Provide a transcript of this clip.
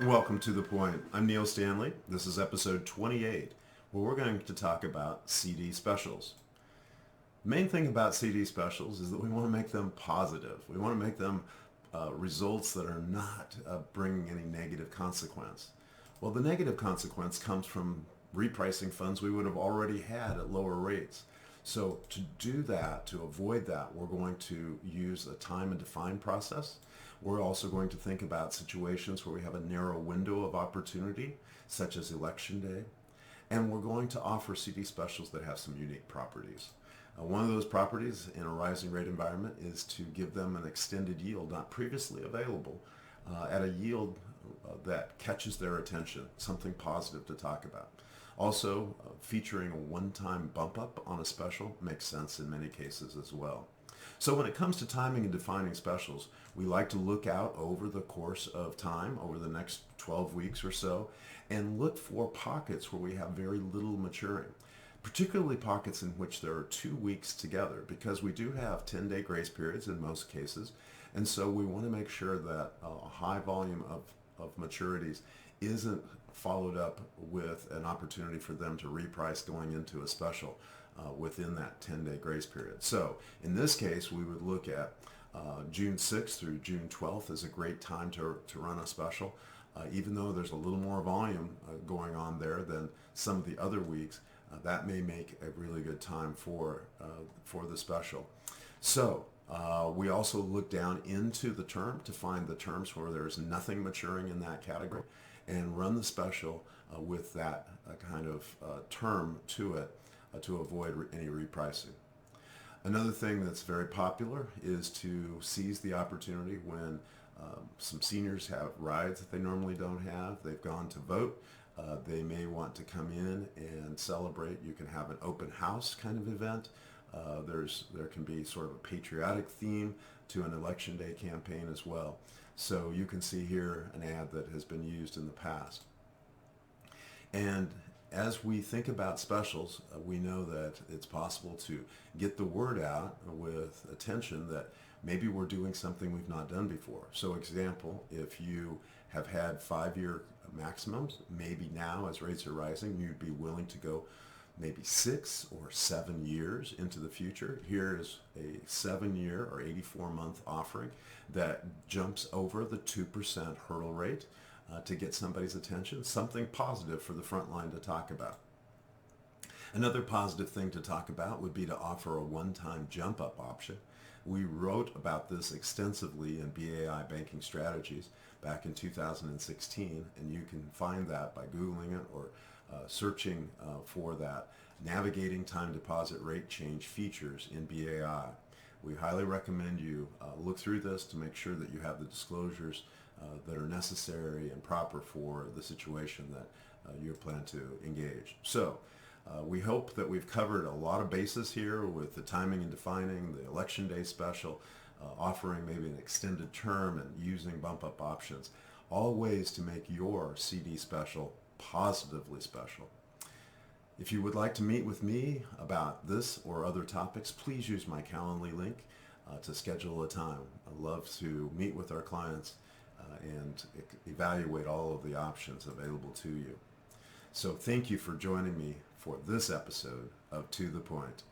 Welcome to The Point. I'm Neil Stanley. This is episode 28, where we're going to talk about CD specials. The main thing about CD specials is that we want to make them positive. We want to make them results that are not bringing any negative consequence. Well, the negative consequence comes from repricing funds we would have already had at lower rates. So to do that, to avoid that, we're going to use a time and define process. We're also going to think about situations where we have a narrow window of opportunity, such as election day. And we're going to offer CD specials that have some unique properties. One of those properties in a rising rate environment is to give them an extended yield not previously available at a yield that catches their attention, something positive to talk about. Also, featuring a one-time bump up on a special makes sense in many cases as well. So when it comes to timing and defining specials, we like to look out over the course of time, over the next 12 weeks or so, and look for pockets where we have very little maturing, particularly pockets in which there are 2 weeks together, because we do have 10-day grace periods in most cases, and so we want to make sure that a high volume of maturities isn't followed up with an opportunity for them to reprice going into a special within that 10-day grace period. So in this case, we would look at June 6th through June 12th as a great time to run a special. Even though there's a little more volume going on there than some of the other weeks, that may make a really good time for the special. So we also look down into the term to find the terms where there's nothing maturing in that category and run the special with that kind of term to it to avoid any repricing. Another thing that's very popular is to seize the opportunity when some seniors have rides that they normally don't have. They've gone to vote. They may want to come in and celebrate. You can have an open house kind of event. There can be sort of a patriotic theme to an election day campaign as well. So you can see here an ad that has been used in the past. And as we think about specials, we know that it's possible to get the word out with attention that maybe we're doing something we've not done before. So example, if you have had 5-year maximums, maybe now as rates are rising, you'd be willing to go maybe 6 or 7 years into the future. Here is a 7-year or 84-month offering that jumps over the 2% hurdle rate to get somebody's attention, something positive for the front line to talk about. Another positive thing to talk about would be to offer a one-time jump-up option. We wrote about this extensively in BAI Banking Strategies back in 2016, and you can find that by Googling it or searching for that, Navigating Time Deposit Rate Change Features in BAI. We highly recommend you look through this to make sure that you have the disclosures that are necessary and proper for the situation that you plan to engage. So we hope that we've covered a lot of bases here with the timing and defining, the election day special, offering maybe an extended term and using bump up options, all ways to make your CD special positively special. If you would like to meet with me about this or other topics, please use my Calendly link to schedule a time. I love to meet with our clients and evaluate all of the options available to you. So thank you for joining me for this episode of To The Point.